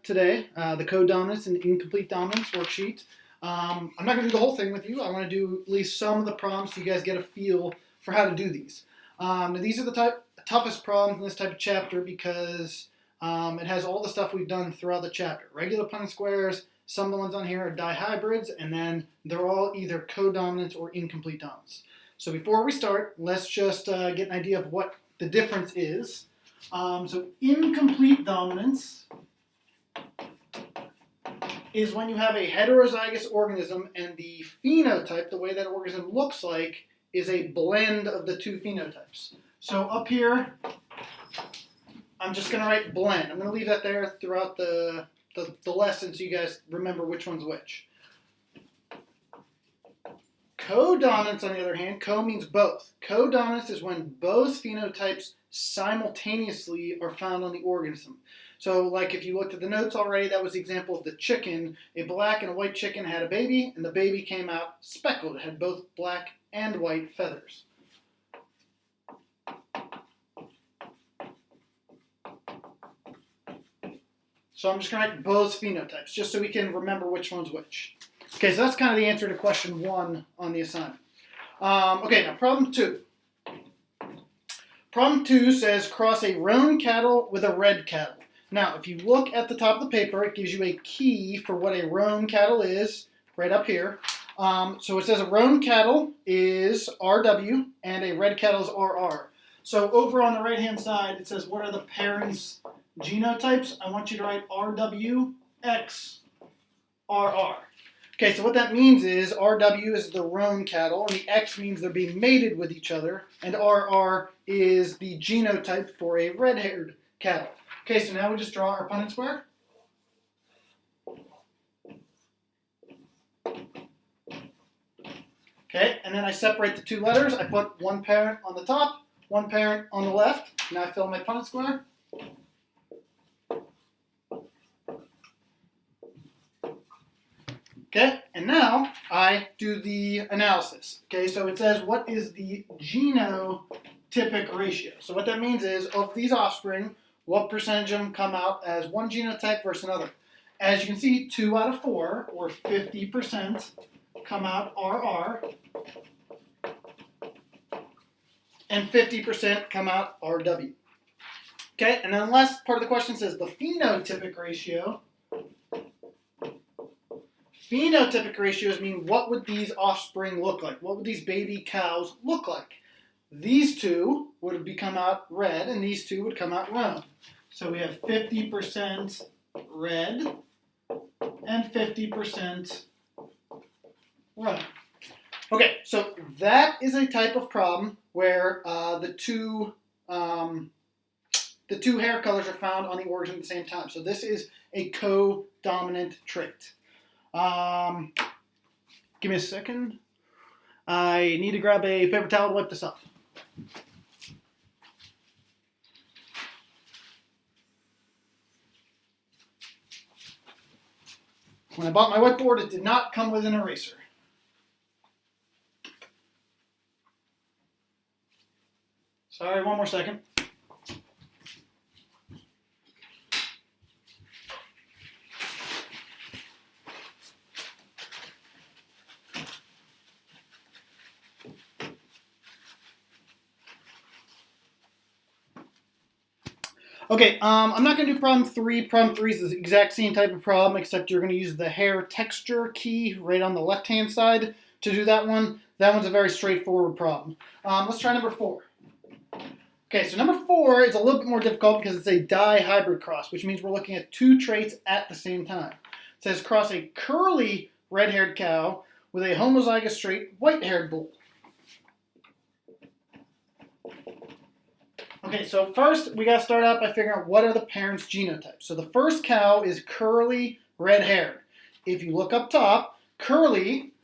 today, the Codominance and Incomplete Dominance Worksheet. I'm not going to do the whole thing with you. I want to do at least some of the problems so you guys get a feel for how to do these. These are the toughest problems in this type of chapter because it has all the stuff we've done throughout the chapter. Regular Punnett Squares, some of the ones on here are dihybrids, and then they're all either codominant or incomplete dominance. So before we start, let's just get an idea of what the difference is. So incomplete dominance is when you have a heterozygous organism and the phenotype, the way that organism looks like, is a blend of the two phenotypes. So up here, I'm just going to write blend. I'm going to leave that there throughout the lesson so you guys remember which one's which. Codominance, on the other hand, co means both. Codominance is when both phenotypes simultaneously are found on the organism. So like if you looked at the notes already, that was the example of the chicken. A black and a white chicken had a baby, and the baby came out speckled. It had both black and white feathers. So I'm just going to write both phenotypes, just so we can remember which one's which. Okay, so that's kind of the answer to question 1 on the assignment. Okay, now problem 2. Problem 2 says cross a roan cattle with a red cattle. Now, if you look at the top of the paper, it gives you a key for what a roan cattle is, right up here. So it says a roan cattle is RW and a red cattle is RR. So over on the right-hand side, it says what are the parents' genotypes. I want you to write RW, X, RR. Okay, so what that means is RW is the roan cattle, and the X means they're being mated with each other, and RR is the genotype for a red-haired cattle. Okay, so now we just draw our Punnett Square. Okay, and then I separate the two letters. I put one parent on the top, one parent on the left. Now I fill my Punnett Square. Okay, and now I do the analysis. Okay, so it says what is the genotypic ratio? So what that means is of these offspring, what percentage of them come out as one genotype versus another? As you can see, 2 out of 4, or 50%, come out RR, and 50% come out RW. Okay, and then the last part of the question says the phenotypic ratio. Phenotypic ratios mean what would these offspring look like? What would these baby cows look like? These two would come out red, and these two would come out roan. So we have 50% red and 50% roan. Okay, so that is a type of problem where the two hair colors are found on the organism at the same time. So this is a codominant trait. Give me a second. I need to grab a paper towel to wipe this off. When I bought my whiteboard, it did not come with an eraser. Sorry, one more second. Okay, I'm not going to do problem 3. Problem 3 is the exact same type of problem, except you're going to use the hair texture key right on the left-hand side to do that one. That one's a very straightforward problem. Let's try number 4. Okay, so number 4 is a little bit more difficult because it's a Dihybrid Cross, which means we're looking at 2 traits at the same time. It says cross a curly red-haired cow with a homozygous straight white-haired bull. Okay, so first we got to start out by figuring out what are the parents' genotypes. So the first cow is curly red-haired. If you look up top, curly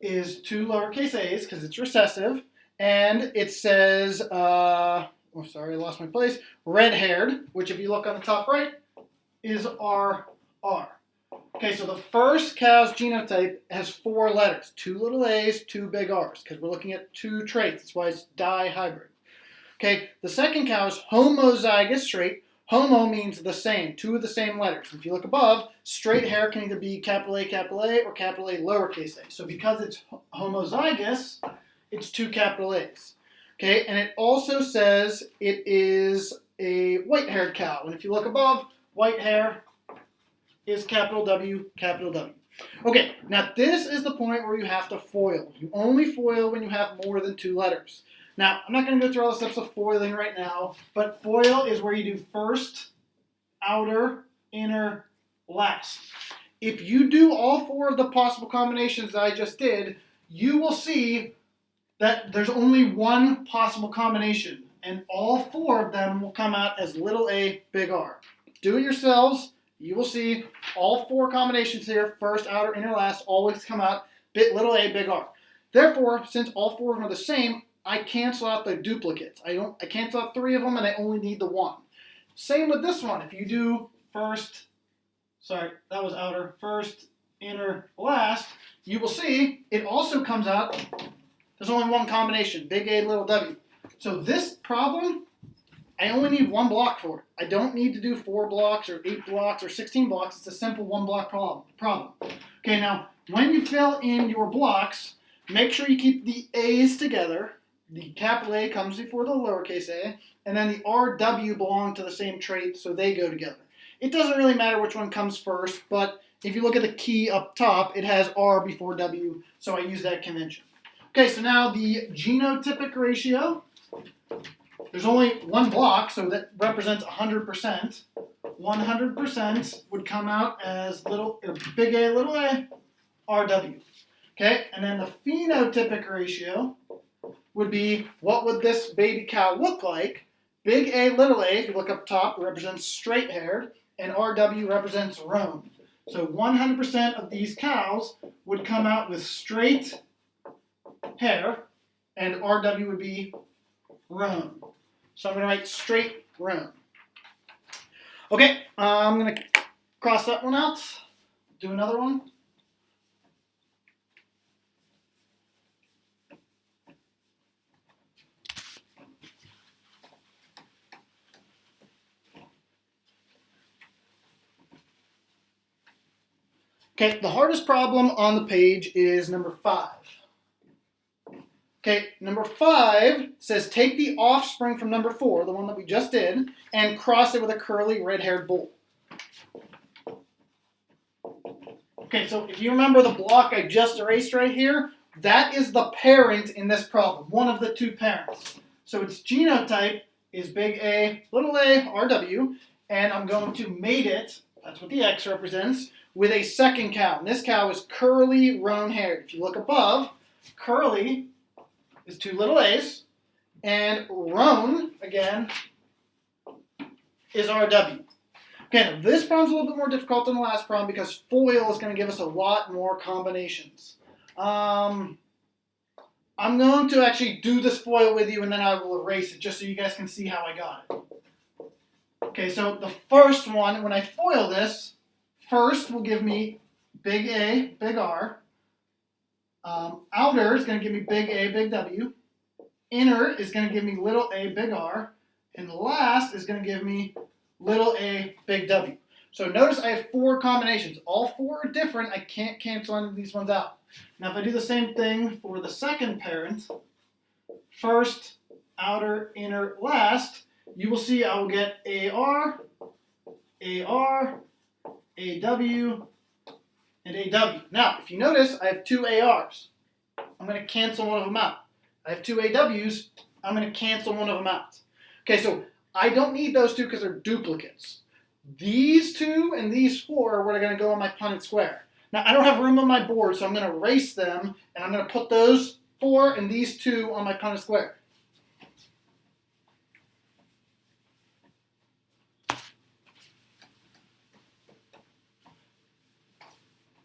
is 2 lowercase a's because it's recessive, and it says, oh sorry, I lost my place, red-haired, which if you look on the top right, is RR. Okay, so the first cow's genotype has 4 letters, 2 little a's, 2 big r's, because we're looking at 2 traits. That's why it's dihybrid. Okay, the second cow is homozygous straight. Homo means the same, two of the same letters. If you look above, straight hair can either be capital A, or capital A, lowercase a. So because it's homozygous, it's two capital A's. Okay, and it also says it is a white-haired cow. And if you look above, white hair is capital W, capital W. Okay, now this is the point where you have to FOIL. You only FOIL when you have more than two letters. Now, I'm not going to go through all the steps of foiling right now, but FOIL is where you do first, outer, inner, last. If you do all four of the possible combinations that I just did, you will see that there's only one possible combination, and all four of them will come out as little a, big R. Do it yourselves. You will see all four combinations here, first, outer, inner, last, always come out little a, big R. Therefore, since all four of them are the same, I cancel out the duplicates. I cancel out three of them, and I only need the one. Same with this one. If you do first, sorry, that was outer, first, inner, last, you will see it also comes out, there's only one combination, big A, little w. So this problem, I only need one block for it. I don't need to do 4 blocks or 8 blocks or 16 blocks. It's a simple one block problem. Okay, now when you fill in your blocks, make sure you keep the A's together. The capital A comes before the lowercase a, and then the RW belong to the same trait, so they go together. It doesn't really matter which one comes first, but if you look at the key up top, it has R before W, so I use that convention. Okay, so now the genotypic ratio. There's only one block, so that represents 100%. 100% would come out as big A, little a, RW. Okay, and then the phenotypic ratio would be, what would this baby cow look like? Big A, little a, if you look up top, represents straight-haired, and RW represents roan. So 100% of these cows would come out with straight hair, and RW would be roan. So I'm going to write straight roan. Okay, I'm going to cross that one out, do another one. Okay, the hardest problem on the page is number 5. Okay, number 5 says take the offspring from number 4, the one that we just did, and cross it with a curly red-haired bull. Okay, so if you remember the block I just erased right here, that is the parent in this problem, one of the two parents. So its genotype is big A, little a, RW, and I'm going to mate it, that's what the X represents, with a second cow. And this cow is curly roan-haired. If you look above, curly is 2 little a's, and roan, again, is RW. Okay, now this problem's a little bit more difficult than the last problem because FOIL is going to give us a lot more combinations. I'm going to actually do this FOIL with you, and then I will erase it just so you guys can see how I got it. Okay, so the first one, when I FOIL this, first will give me big A, big R. Outer is going to give me big A, big W. Inner is going to give me little a, big R. And last is going to give me little a, big W. So notice I have 4 combinations. All 4 are different. I can't cancel any of these ones out. Now if I do the same thing for the second parent, first, outer, inner, last, you will see I will get AR, AR, AW, and AW. Now, if you notice, I have 2 ARs. I'm going to cancel one of them out. I have 2 AWs. I'm going to cancel one of them out. Okay, so I don't need those 2 because they're duplicates. These 2 and these 4 are what are going to go on my Punnett Square. Now, I don't have room on my board, so I'm going to erase them, and I'm going to put those 4 and these 2 on my Punnett Square.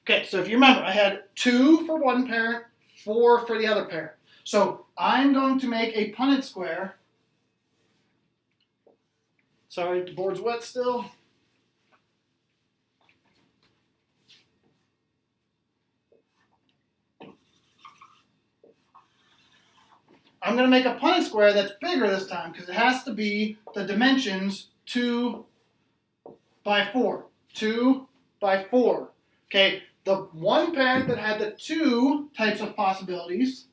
Okay, so if you remember, I had 2 for one parent, 4 for the other parent. So I'm going to make a Punnett Square. Sorry, the board's wet still. I'm going to make a Punnett Square that's bigger this time because it has to be the dimensions 2, by 4. 2 by 4. Okay, the one parent that had the 2 types of possibilities,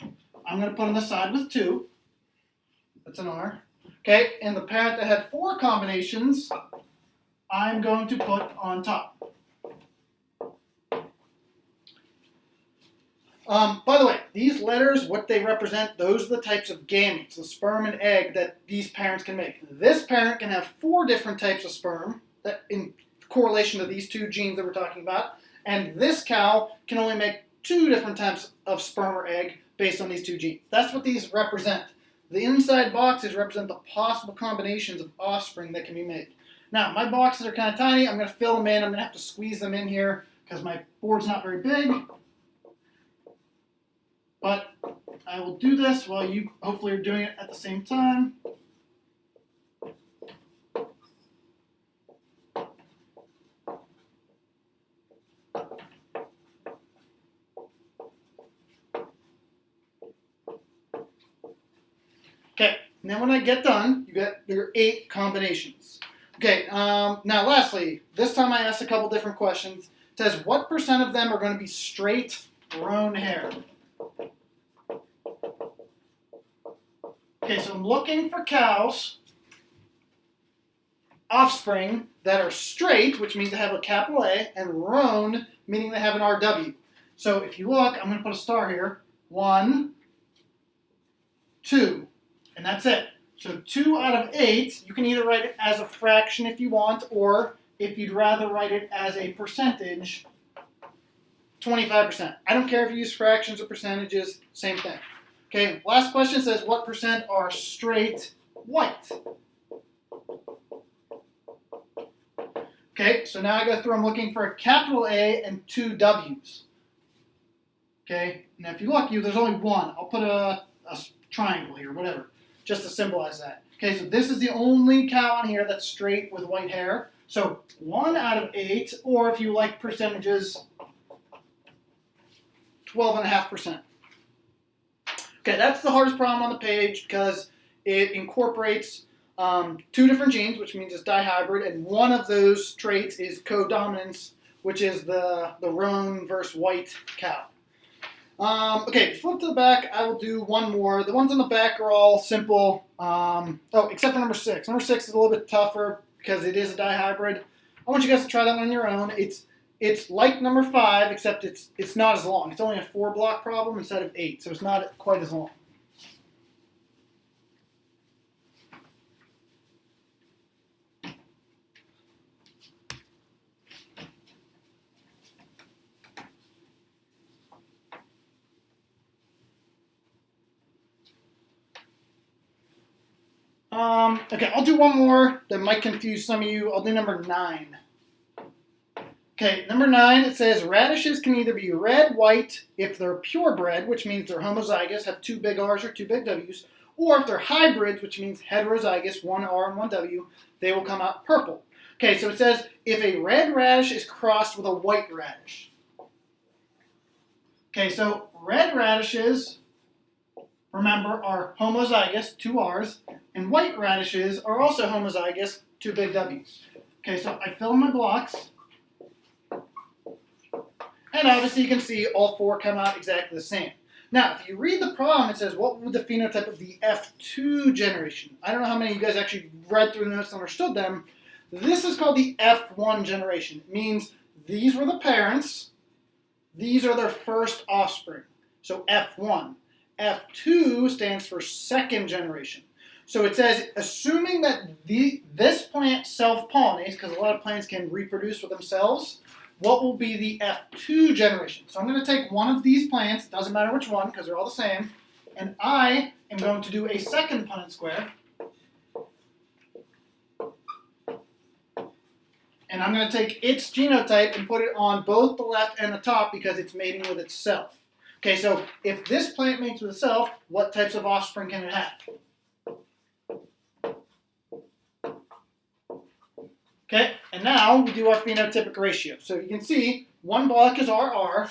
I'm going to put on the side with 2. That's an R. Okay, and the parent that had 4 combinations, I'm going to put on top. By the way, these letters, what they represent, those are the types of gametes, the sperm and egg that these parents can make. This parent can have 4 different types of sperm that in correlation to these 2 genes that we're talking about, and this cow can only make 2 different types of sperm or egg based on these 2 genes. That's what these represent. The inside boxes represent the possible combinations of offspring that can be made. Now, my boxes are kind of tiny. I'm going to fill them in. I'm going to have to squeeze them in here because my board's not very big. But I will do this while you hopefully are doing it at the same time. Okay, now when I get done, you get your 8 combinations. Okay, now lastly, this time I asked a couple different questions. It says, what % of them are going to be straight roan hair? Okay, so I'm looking for cows, offspring that are straight, which means they have a capital A, and roan, meaning they have an RW. So if you look, I'm going to put a star here. 1, 2, and that's it. So 2 out of 8, you can either write it as a fraction if you want, or if you'd rather write it as a percentage, 25%. I don't care if you use fractions or percentages, same thing. Okay, last question says, what % are straight white? Okay, so now I go through, I'm looking for a capital A and 2 W's. Okay, now if you look, there's only 1. I'll put a triangle here, whatever, just to symbolize that. Okay, so this is the only cow on here that's straight with white hair. So 1 out of 8, or if you like percentages, 12.5%. Okay, that's the hardest problem on the page because it incorporates 2 different genes, which means it's dihybrid, and one of those traits is codominance, which is the roan versus white cow. Okay, flip to the back, I will do one more. The ones on the back are all simple, except for number 6. Number 6 is a little bit tougher because it is a dihybrid. I want you guys to try that one on your own. It's like number 5, except it's not as long. It's only a 4-block problem instead of 8, so it's not quite as long. Okay, I'll do one more that might confuse some of you. I'll do number 9. Okay, number 9, it says radishes can either be red, white, if they're purebred, which means they're homozygous, have 2 big R's or 2 big W's, or if they're hybrids, which means heterozygous, 1 R and 1 W, they will come out purple. Okay, so it says if a red radish is crossed with a white radish. Okay, so red radishes, remember, are homozygous, 2 R's, and white radishes are also homozygous, 2 big W's. Okay, so I fill in my blocks. And obviously you can see all 4 come out exactly the same. Now, if you read the problem, it says, what would the phenotype of the F2 generation? I don't know how many of you guys actually read through the notes and understood them. This is called the F1 generation. It means these were the parents. These are their first offspring. So F1. F2 stands for second generation. So it says, assuming that this plant self-pollinates, because a lot of plants can reproduce with themselves, what will be the F2 generation? So I'm going to take one of these plants, doesn't matter which one because they're all the same, and I am going to do a second Punnett Square. And I'm going to take its genotype and put it on both the left and the top because it's mating with itself. Okay, so if this plant mates with itself, what types of offspring can it have? Okay, and now we do our phenotypic ratio. So you can see one block is RR,